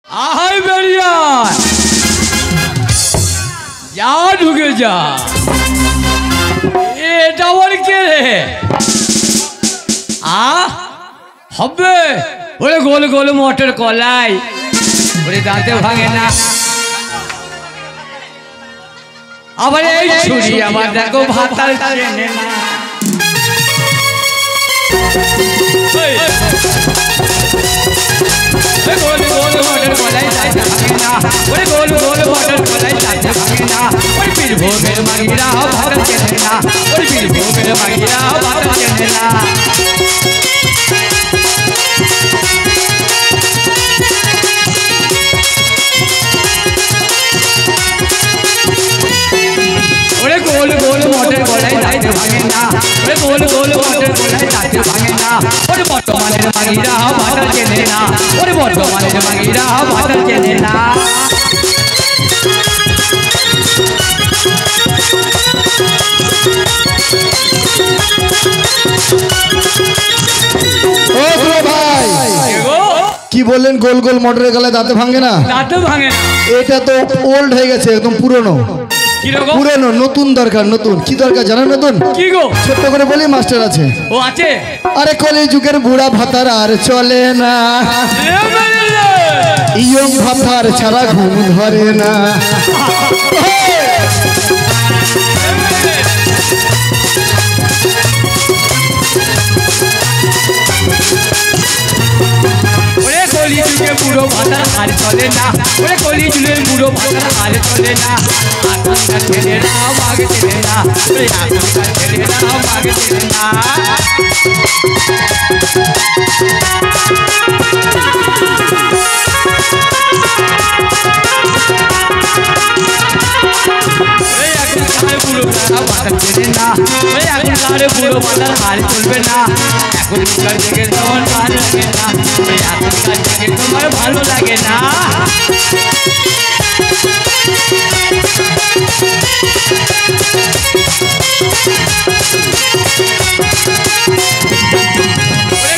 আহাই বেরিয়া যা ঢুকে যা। এটা আবার কে রে? হবে ওরে গোল গোল মটর কলাই, ওরে দাঁতে ভাঙে না। আবার এই ছুরি আমার দেখো ভাতাল চেনে না। গোল গোল মটর কলাই দাঁতে ভাঙে না, ওরে গোল গোল মটর কলাই দাঁতে ভাঙে না। ওই বীরভূমের মাগিরা ভাতাল চেনে না, ওই বীরভূমের মাগিরা ভাতাল চেনে না। ওরে গোল গোল মটর কলাই দাঁতে ভাঙে না, ওরে গোল গোল মটর কলাই দাঁতে ভাঙে না। ওরে বর্তমানের মাগিরা ভাতাল চেনে না, ওরে বর্তমানের মাগিরা ভাতাল চেনে না। কি বললেন? গোল গোল মটরের গলায় দাঁতে ভাঙে না? দাঁতে ভাঙে না, এটা তো ওল্ড হয়ে গেছে, একদম পুরনো। পুরনো, নতুন দরকার। নতুন কি দরকার জানেন? নতুন কি গো? ছোট্ট করে বলি, মাস্টার আছে। ও আছে? আরে কলি যুগের বুড়া ভাতার আর চলে না, ইয়ং ভাতার ছাড়া ঘুম ধরে না। ওরে কলি যুগে বুড়ো ভাতার আর চলে না, ওরে কলি যুগের বুড়ো ভাতার আর চলে না। আকাঙ্ক্ষা ছেলে না মাগে ছেলে না, ওরে আকাঙ্ক্ষা ছেলে না মাগে ছেলে না। এখনকার বুড়ো ভাতার হাল চলবে না, এখনকার থেকে তোমার ভালো লাগে না, এখনকার থেকে তোমার ভালো লাগে না।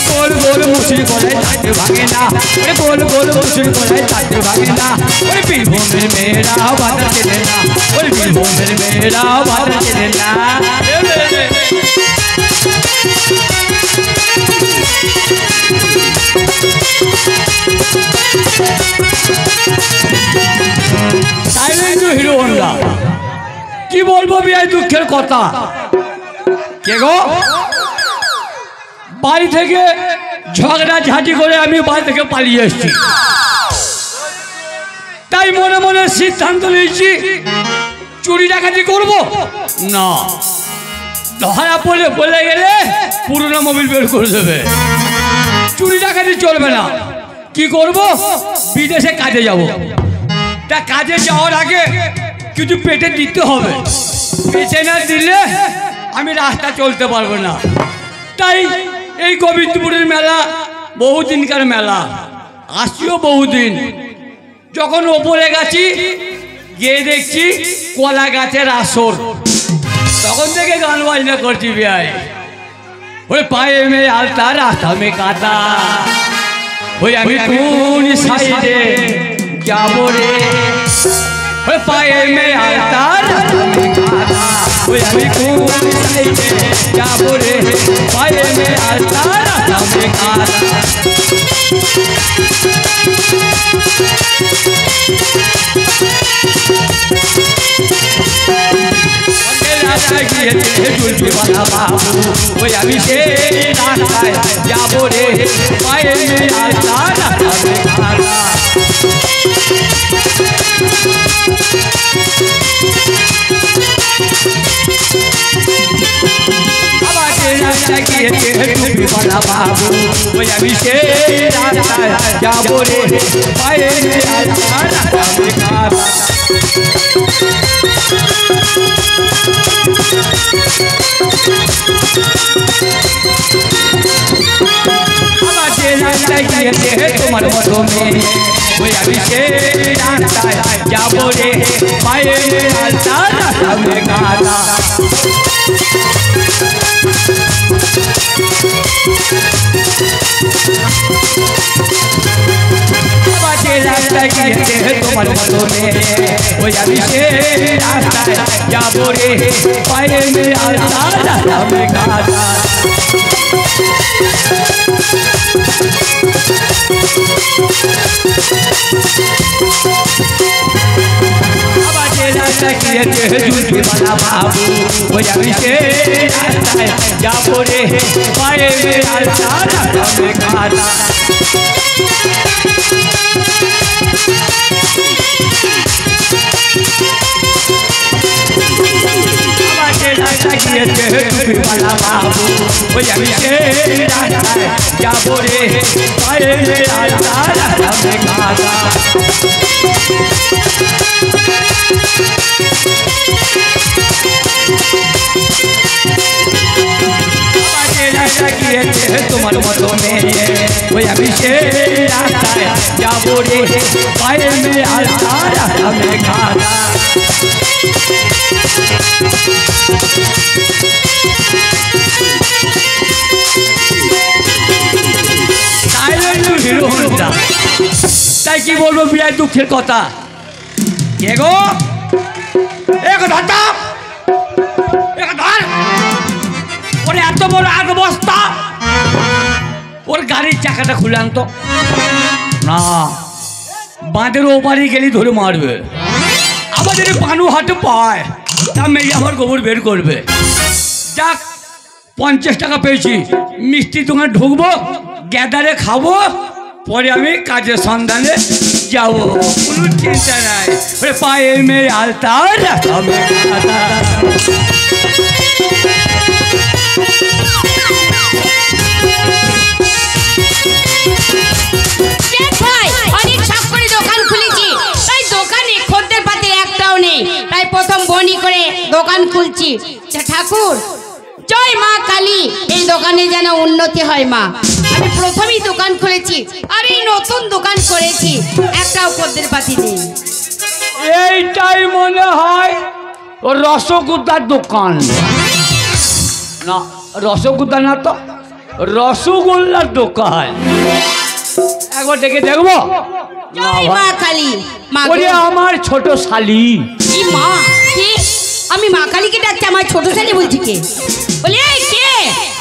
গোল গোল মুসুরি কলাই দাঁতে ভাঙে না, ওরে গোল গোল মুসুরি কলাই দাঁতে ভাঙে না। ওরে বীরভূমের মেয়েরা ভাতাল চেনে না, ওরে বীরভূমের মেয়েরা ভাতাল চেনে না। সাইলেন্ট হিরো হন্ডা, কি বলবো বিয়াই দুঃখের কথা। কে গো? বাড়ি থেকে ঝগড়া ঝাঁটি করে আমি বাড়ি থেকে পালিয়ে এসেছি, তাই মনে মনে সিদ্ধান্ত নিয়েছি চুরি ডাকাতি করবো না। ধরা পড়ে বলে গেলে পুরনো মোবিল বের করে দেবে, চুরি ডাকাতি চলবে না। কি করব? বিদেশে কাজে যাব। তা কাজে যাওয়ার আগে কিছু পেটে দিতে হবে, পেটে না দিলে আমি রাস্তা চলতে পারবো না। তাই এই গোবিন্দপুরের মেলা বহুদিনকার মেলা, আসছিও বহুদিন। যখন ওপরে গেছি গিয়ে দেখছি কলা গাছের আসর, তখন থেকে গান বাজনা করছি বিয়াই। ওই পায়ে মে আলতা রাস্তা মে কাদা, ওই আমি কোন সাইডে যাবো রে। ওই পায়ে মে আলতা রাস্তা মে কাদা, ওই আমি কোন সাইডে যাবো রে। পায়ে মে আলতা রাস্তা মে কাদা। ওই আমি সেই রাস্তায় যাবো রে, পায়ে মে আলতা রাস্তা মে কাদা। বাবু ওই আমি সেই রাস্তায় যাবো রে, পায়ে মে আলতা রাস্তা মে কাদা। তোমার মতো মেয়ে ওই আমি সেই রাস্তায় যাবো রে, পায়ে মে আলতা রাস্তা মে কাদা। রাস্তায় গিয়েছে তোমার মতো মেয়ে ওই আমি সে রাস্তায় যাবো রে পায়ে মেয়ে আলতা রাস্তায় কাদা রাস্তায় গিয়েছে জুলফিওয়ালা বাবু ওই আমি সে রাস্তায় যাবো রে পায়ে মেয়ে আলতা রাস্তায় কাদা জুলফিওয়ালা বাবু ওই আমি সে রাস্তায় যাবো রে পায়ে মেয়ে আলতা রাস্তায় কাদা গিয়েছে তোমার মতো মেয়ে ওই আমি সে রাস্তায় যাবো রে পায়ে মেয়ে আলতা রাস্তায় কাদা তাই কি বলবো বিরাট দুঃখের কথা এগো ধরতাম ধর ওরে এত বড় আগ বস্তা ওর গাড়ির চাকাটা খুলে আনতো না বাঁধের ওপারে গেলি ধরে মারবে আবার যদি পানু হাটে পায় তা মেয়ে আমার গোবর বের করবে যাক 50 টাকা পেয়েছি মিষ্টি দোকানে ঢুকবো গ্যাদারে খাবো পরে আমি কাজের সন্ধানে যাবো কোনো চিন্তা নাই পায়ে মেয়ে আলতা অনেক শখ করে দোকান খুলেছি তাই দোকানে খদ্দের পাতে একটাও নেই তাই প্রথম বনি করে দোকান খুলছি ঠাকুর জয় মা কালী এই দোকানে যেন উন্নতি হয় মা আমি প্রথমেই দোকান খুলেছি আর এই নতুন দোকান করেছি একটাও খদ্দের পাতি নেই এইটাই মনে হয় ও রসগোল্লার দোকান না রসগোল্লা না তো রসগোল্লার দোকান একবার ডেকে দেখবো জয় মা কালী মা ওরে আমার ছোট শালি এই মা কে আমি মা কালীকে ডাকছি আমার ছোট শালি বলছি কে বলে এই কে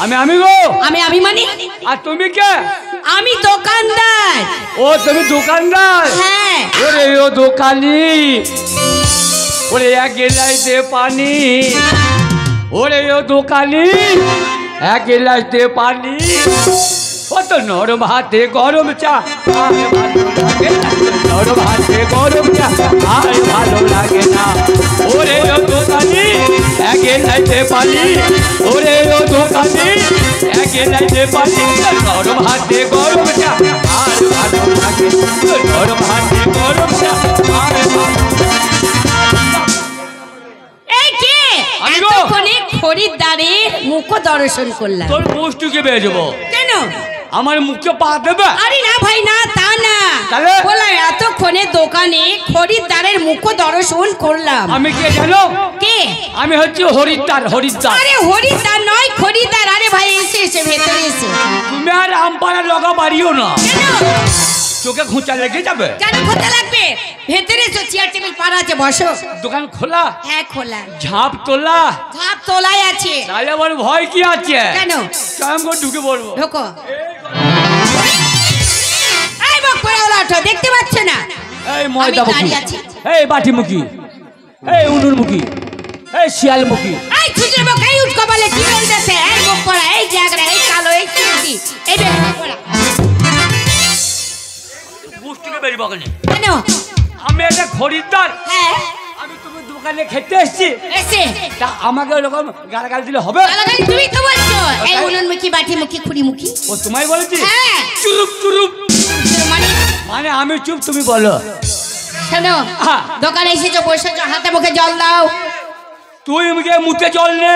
আমি গো আমি মানে আর তুমি কে আমি দোকানদার ও তুমি দোকানদার হ্যাঁ ওরে ও দোকানি ওরে এক গেলাই দে পানি ওরে ও দোকানি এক গেলাই দে পানি ও তো নরম হাতে গরম চা আরে ভালো লাগে না নরম হাতে গরম চা আরে ভালো লাগে না ওরে ও দোকানি এক গেলাই দে পানি ওরে ও দোকানি এক গেলাই দে পানি নরম হাতে গরম চা আরে ভালো লাগে নরম হাতে গরম চা আরে ভালো এই কে এতক্ষণে খরিদ্দারের মুখ দর্শন করলাম তোর মুখটুকে বেজবো কেন আমার মুখে পা দেবে আরে না ভাই না তা না তাহলে বললাম এতক্ষণে দোকানে খরিদ্দারের মুখ দর্শন করলাম আমি কে জানো কে আমি হচ্ছে হরিদ্বার আরে হরিদ্বার নয় খরিদ্দার আরে ভাই এসে ভেতরে এসে তুমি আর আমপাড়া লগা বাড়িও না চোখে খোঁচা লেগে যাবে কেন খোঁচা লাগবে ভেতরে এসো চেয়ার টেবিল পাড়া আছে বসো দোকান খোলা হ্যাঁ খোলা ঝাঁপ তোলা ঝাঁপ তোলাই আছে তাহলে আমার ভয় কি আছে কেন কেমন করে ঢুকে পড়বো ঢোকো এই বক করে ওঠো দেখতে পাচ্ছ না এই ময়দা মুখী দাঁড়িয়ে আছি। এই বাটি মুখী এই উনুর মুখী এই শিয়াল মুখী এই ছুটে বক এই উঠকো বলে কি বলতেছে এই বক পড়া এই জাগরা এই কালো এই চুটি এই বেক পড়া বুঝতে বেরিয়ে বকেনি কেন আমি একটা খরিদ্দার হ্যাঁ আমি তুমি দোকানে খেতে এসেছি এসে তা আমাকে ওরকম গালাগাল দিলে হবে গালাগালি তুমি তো বলছো এই উনুনমুখী বাটিমুখী খুঁড়িমুখী ও তোমায় বলেছি হ্যাঁ চুরুপ চুরুপ মানে মানে আমি চুপ তুমি বলো শোনো হ্যাঁ। দোকানে এসেছো বসেছো হাতে মুখে জল দাও তুই মুখে মুখে জল নে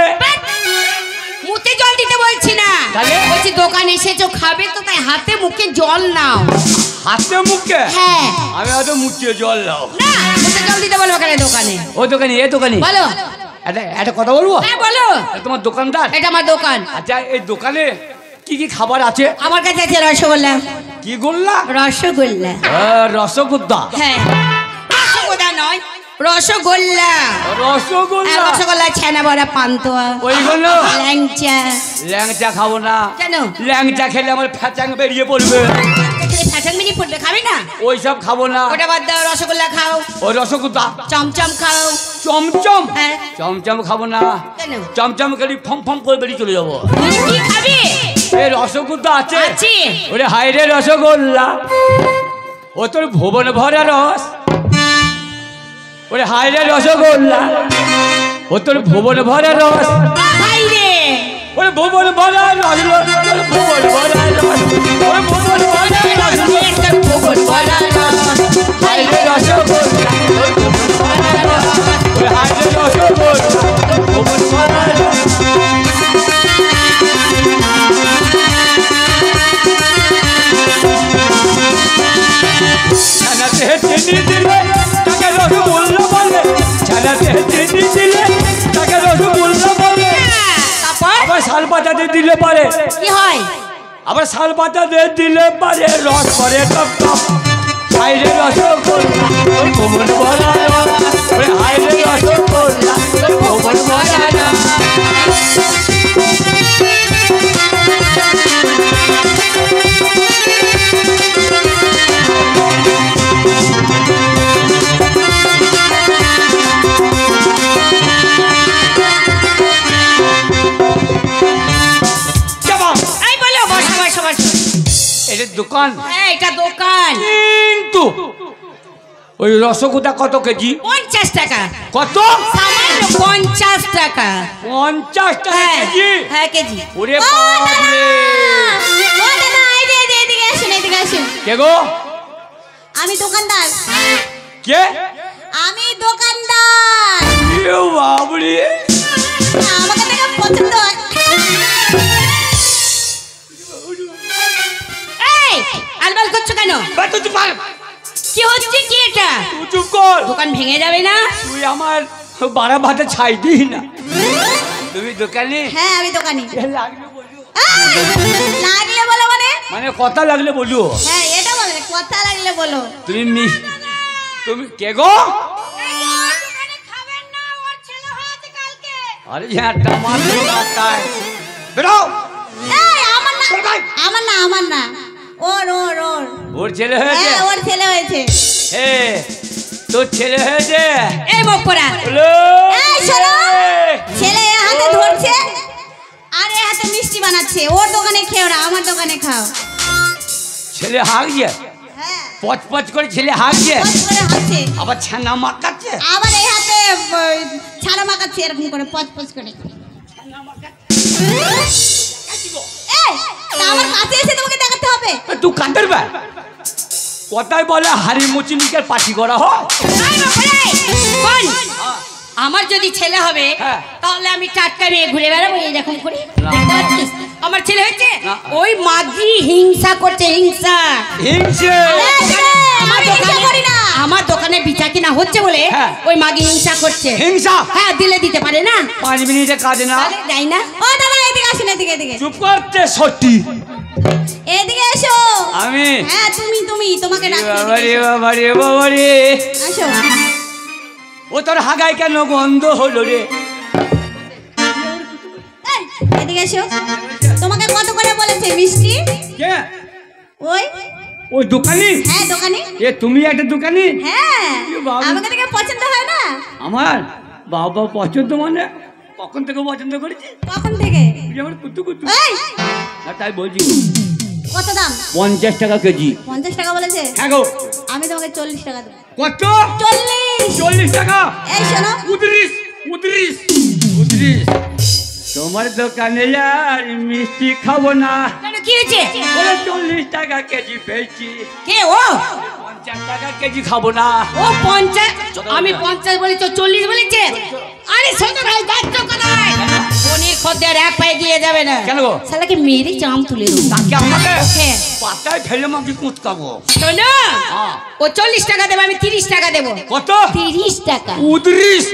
মুখে জল দিতে বলছি না তাহলে? বলছি দোকানে এসেছো খাবে তো তাই হাতে মুখে জল নাও হাতে মুখে হ্যাঁ আমি হয়তো মুখে জল নাও না মুখে জল দিতে বলবো কেন দোকানে ও দোকানি এ দোকানি বলো একটা কথা বলবো হ্যাঁ বলো তোমার দোকানদার এটা আমার দোকান আচ্ছা এই দোকানে কি কি খাবার আছে আমার কাছে আছে রসগোল্লা কি গোল্লা? রসগোল্লা। রসগোল্লা? হ্যাঁ, রসগোল্লা নয়, রসগোল্লা। রসগোল্লা? রসগোল্লা, ছানা বড়া, পান্তুয়া, ওইগুলো? ল্যাংচা। ল্যাংচা খাবো না। কেন? ল্যাংচা খেলে আমার ফ্যাচাং বেরিয়ে পড়বে। ফ্যাশন মিনি ফুটবে, খাবে না? ওইসব খাবো না। ওটা বাদ দাও, রসগোল্লা খাও। ওই রসগোল্লা? চমচম খাও। চমচম? হ্যাঁ। চমচম খাবো না। কেন? চমচম খেলে ফম ফম করে বেরিয়ে চলে যাবো। কি খাবে? এই রসগোল্লা আছে? আছে। ওরে হাইরে রসগোল্লা, ও তোর ভুবন ভরা রস। ওরে হাইরে রসগোল্লা, ও তোর ভুবন ভরা রস। হাইরে ওরে ভুবন ভরা রস, ওরে ভুবন ভরা রস, ওরে ভুবন ভরা রস, একটা ভুবন ভরা রস। হাইরে রসগোল্লা, ওরে ভুবন ভরা রস, ওরে হাইরে রসগোল্লা, ওরে ভুবন ভরা রস। ছানাতে চিনি দিলে তাকে রসগোল্লা বলে, ছানাতে চিনি দিলে তাকে রসগোল্লা বলে। তারপর আবার শাল পাতাতে দিলে পারে, কি হয়? আবার শাল পাতাতে দিলে পারে রস করে টপ টপ। হাইরে রসগোল্লা, ওই ভুবন ভরা রস, ওই হাইরে রসগোল্লা, ওই ভুবন ভরা রস। এই বলো, বসো বসো বসো। এটা দোকান? হ্যাঁ, এটা দোকান। কিন্তু ওই রসগোল্লা কত কেজি? 50 টাকা। কত? সামান্য 50 টাকা। 50 টাকা হ্যাঁ, কেজি? হ্যাঁ কেজি। ওরে বাপরে! ও দাদা, এদিকে আসুন, এদিকে আসুন। কে গো? আমি দোকানদার। কে? আমি দোকানদার। এ বাপরে! আমাকে দেখে পছন্দ হয়। এই, আলবাল করছো কেন? বা তুই চুপ কর! কি হচ্ছে কি এটা? তুই চুপ কর! দোকান ভেঙে যাবে না? তুই আমার বাড়া ভাতে ছাই দিই না। তুমি দোকানে? হ্যাঁ, আমি দোকানি। এ লাগলে বলু। লাগলে বলো মানে? মানে কথা লাগলে বলু। হ্যাঁ, এটা বলে কথা লাগলে বলো। তুমি তুমি কে গো? আরে ঝাঁটা মারতে মারতায়। বেরো! এই, আমার না, আমার না, আমার না। ওর ওর ওর ওর ছেলে হয়েছে? হ্যাঁ, ওর ছেলে হয়েছে। হে, তোর ছেলে হয়েছে? এই মুখ পোড়া। হ্যালো! এই শোনো, ছেলে এ হাতে ধরছে আর এ হাতে মিষ্টি বানাচ্ছে। ওর দোকানে খেও না, আমার দোকানে খাও। ছেলে হাগছে? হ্যাঁ, পচ পচ করে ছেলে হাগছে? পচ করে হাঁটছে। আবার ছানা মাকাচ্ছে? আবার এই হাতে ছাড়া মাখাচ্ছে এরকম করে, পচ পচ করে। এই, তা আমার কাছে এসে তোমাকে দেখাতে হবে। তুই কাঁদের বে? কথায় বলে হাড়ি মুচিনিকের পাটি করা হয়। এই বাপরে, কোন? আমার যদি ছেলে হবে হ্যাঁ। তাহলে আমি টাটকা নিয়ে ঘুরে বেড়াবো এইরকম করে। না। দেখতে পাচ্ছিস আমার ছেলে হয়েছে? না। ওই মাগি হিংসা করছে, হিংসা। হিংসে? আমার দোকানে বিচা কিনা হচ্ছে বলে হ্যাঁ। ওই মাগি হিংসা করছে। হিংসা? হ্যাঁ, দিলে দিতে পারে না। 5 মিনিটে কাজ না। তাহলে যাই না। ও দাদা, এদিকে আসুন, এদিকে এদিকে চুপ করতে সত্যি। এদিকে এসো। আমি? হ্যাঁ, তুমি তোমাকে ডাকছি। বাবারে বাবারে বাবারে! আসো। ও তোর হাগায় কেন গন্ধ হলো রে? এই, এদিকে এসো। তোমাকে কত করে বলেছে মিষ্টি? কে? ওই ওই দোকানি? হ্যাঁ, দোকানে। এ তুমি একটা দোকানি? হ্যাঁ, এ বাবা। আমাকে দেখে পছন্দ হয় না? আমার বাবা পছন্দ মানে কখন থেকে পছন্দ করেছি? কখন থেকে? তুই আমার কুতু কুতু। এই, না তাই বলছি। কত দাম? 50 টাকা কেজি। 50 টাকা বলেছে? হ্যাঁ গো। আমি তোমাকে 40 টাকা দেবো। কত? 40। 40 টাকা? এই শোনো, 39। তোমার দোকানে আর মিষ্টি খাবো না। কেন, কি হয়েছে? বলে 40 টাকা কেজি পেয়েছি। কে ও? 50 টাকা কেজি খাবো না। ও 50, আমি 50 বলেছি, 40 বলেছে। আরে ছোট ভাই, যাচ্ছ কোথায়? পনির খদ্দের এক পায়ে গিয়ে যাবে না। কেন গো? শালাকে মেরে চাম তুলে দেবো। তাকে আমাকে হ্যাঁ। পাতায় ফেলে মাকে কুঁচকাবো। শোনো, হ্যাঁ। ও 40 টাকা দেবে, আমি 30 টাকা দেবো। কত? 30 টাকা। 39।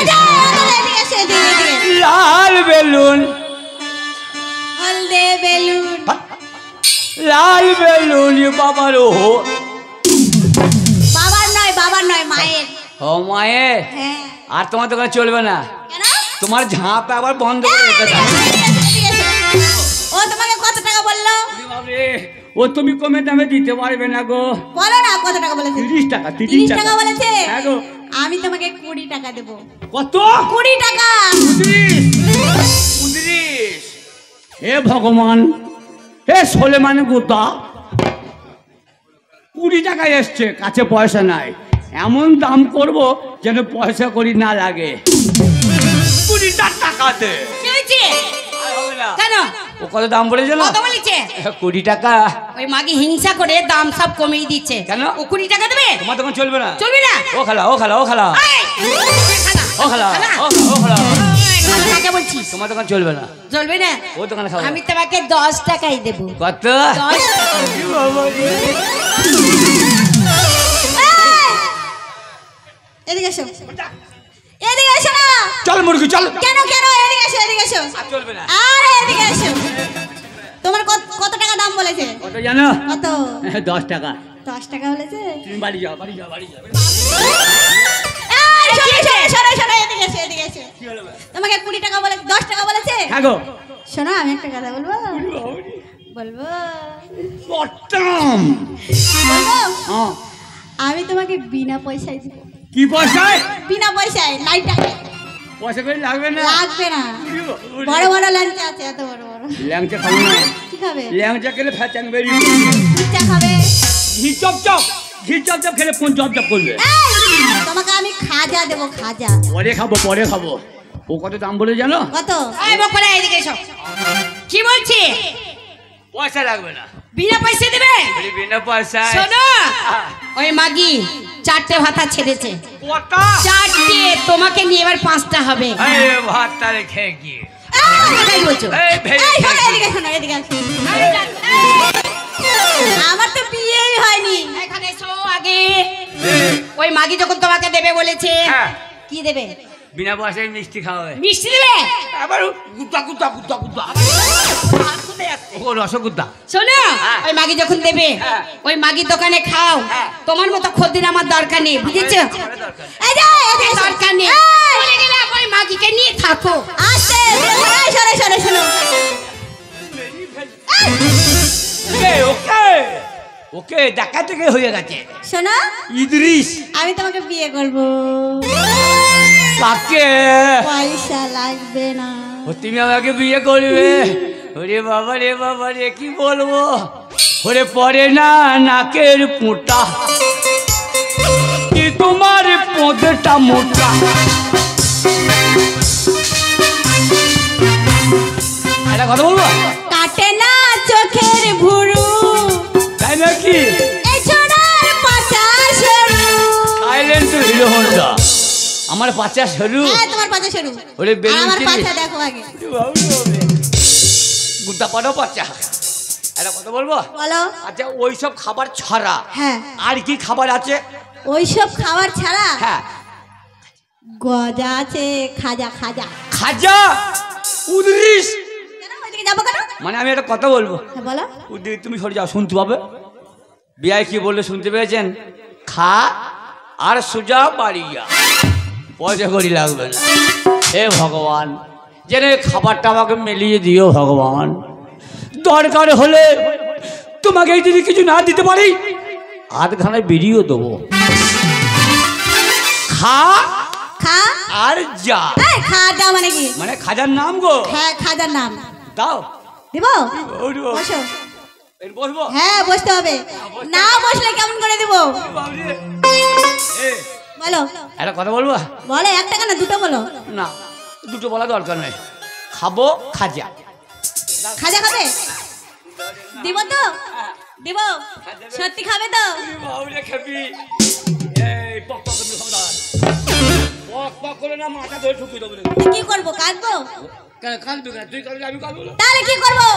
এদিকে এসো, এদিকে। লাল বেলুন। হলদে বেলুন। লাল বেলুন বাবার ও বাবার নয় মায়ের। ও মায়ের। হ্যাঁ। আর তোমার দোকানে চলবে না, কেন? তোমার ঝাঁপ আবার বন্ধ করে রেখে দাও। ও তোমাকে কত টাকা বললো? ও তুমি কমে দামে দিতে পারবে না গো। বলো না কত টাকা বলেছে? 30 টাকা। 30 টাকা বলেছে? হ্যাঁ গো। আমি তোমাকে 20 টাকা দেবো। কত? 20 টাকা। 29। হে ভগবান, হে সোলেমান গোতা, 20 টাকা এসছে, কাছে পয়সা নাই। এমন দাম করব যেন পয়সা করি না লাগে। 20 টাকা দে। কি হয়েছে? হবে না। কেন? ও কত দাম বলেছে না? কত বলেছে? 20 টাকা। ওই মাগি হিংসা করে দাম সব কমিয়ে দিচ্ছে। কেন? ও 20 টাকা দেবে? তোমার দোকান চলবে না। চলবে না? ও খালা। এই, খালা। কাকে বলছিস? তোমার দোকান চলবে না। চলবে না? ও দোকানে খাবো। আমি তোমাকে 10 টাকাই দেবো। কত? 10 টাকা। এদিকে এসো। এদিকে এসো না। চল মুরগি চল। কেন? এদিকে এসো। আর চলবে না। আরে এদিকে এসো। তোমার কত টাকা দাম বলেছে? কত জানো? কত? 10 টাকা। 10 টাকা বলেছে? তুমি বাড়ি যাও। শোনো, এদিকে এসো। তোমাকে 20 টাকা বলে 10 টাকা বলেছে? হ্যাঁ গো। শোনো, আমি একটা কথা বলবো। বলবো? হ্যাঁ। আমি তোমাকে বিনা পয়সায় দিব। কি পয়সায়? বিনা পয়সায়, নাই টাকা। পয়সা করে লাগবে না। লাগবে না। বড় বড় ল্যাংচা আছে, এত বড় বড়। ল্যাংচা খাবো না। কি খাবে? ল্যাংচা খেলে ফ্যাচাং বেরিয়ে পিঠা খাবে? ঘি চপচপ খেলে কোন চপচপ করবে? তোমাকে আমি খাজা দেবো, খাজা। পরে খাবো। ও কত দাম বলে জানো? কত? এই বকরা, এদিকে এসো। কি বলছি? পয়সা লাগবে না। বিনা পয়সা দেবে? বিনা পয়সায়। শোনো, ওই মাগি 4টে ভাতা ছেড়েছে। কটা? 4টে। তোমাকে নিয়ে এবার 5টা হবে। এই ভাত তারে খেয়ে গিয়ে। কোথায় বলছো? এই ভেবে এই শোনো, এদিকে শোনো, এদিকে আসো। আমার তো বিয়েই হয়নি। এখানে এসো আগে। ওই মাগি যখন তোমাকে দেবে বলেছে, হ্যাঁ। কি দেবে? বিনা পয়সায় মিষ্টি খাওয়াবে। মিষ্টি দেবে? আবার গুদ্দা। ও রসগুদ্দা। শোনো, হ্যাঁ। ওই মাগি যখন দেবে, হ্যাঁ। ওই মাগির দোকানে খাও। হ্যাঁ। তোমার মতো খদ্দের আমার দরকার নেই, বুঝেছো? এই যে, এদিকে দরকার নেই। চলে গেলাম, ওই মাগিকে নিয়ে থাকো। আস্তে, শোনো। ওকে দেখা থেকে হয়ে গেছে। শোনো, ইদ্রিস। আমি তোমাকে বিয়ে করব। কাকে? পয়সা লাগবে না। ও তুমি আমাকে বিয়ে করবে? ওরে বাবা রে কি বলবো। ওরে পরে না নাকের পোঁটা, কি তোমার পোঁদটা মোটা। একটা কথা বলবো? কাটে না চোখের ভুরু, তাই নাকি? এই ছোড়ার পাছা সরু। Silent hero Honda. আমার পাচা সরু। হ্যাঁ, তোমার পাছা সরু। ওরে বেলুন আমার চিনি। পাছা দেখো আগে। গুদ্দা পাড়ো পাচা। একটা কথা বলবো? বলো। আচ্ছা, ওই সব খাবার ছাড়া হ্যাঁ। আর কি খাবার আছে? ওইসব খাবার ছাড়া হ্যাঁ। গজা আছে, খাজা। খাজা? উদ্রিস। কেন ওইদিকে যাবো কেন? মানে আমি একটা কথা বলবো। হ্যাঁ, বলো। উদ্রিস, তুমি সরে যাও, শুনতে পাবে। বিয়ায় কি বললে শুনতে পেয়েছেন? খা আর সোজা বাড়ি যা, পয়সা করি লাগবে না। হে ভগবান, যেন এই খাবারটা আমাকে মিলিয়ে দিও ভগবান। দরকার হলে তোমাকে যদি কিছু না দিতে পারি, আধখানে বেরিয়েও দেবো। খা আর যা। খাজা মানে কি? মানে খাজার নাম গো। হ্যাঁ, খাজার নাম। দাও। দিব? বসো। বসবো? হ্যাঁ, বসতে হবে। না বসলে কেমন করে দিব? বলো। একটা কথা বলবো? বলো, একটা কেন, দুটো বলো। না, দুটো বলা দরকার নেই। খাবো খাজা। খাজা খাবে? দিব তো? দিব? সত্যি খাবে তো? কি করবো, কাঁদবো? তাহলে কি করবো?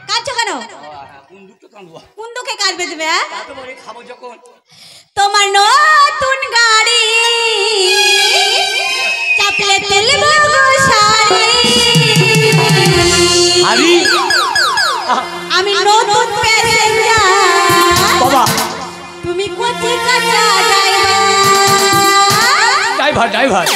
কাঁদছো কেন? কোন দুঃখে কাঁদবে তুমি? তোমার নতুন গাড়ি চাপলে তেল শাড়ি। তুমি কোথায় কাটা যাইবা ড্রাইভার ড্রাইভার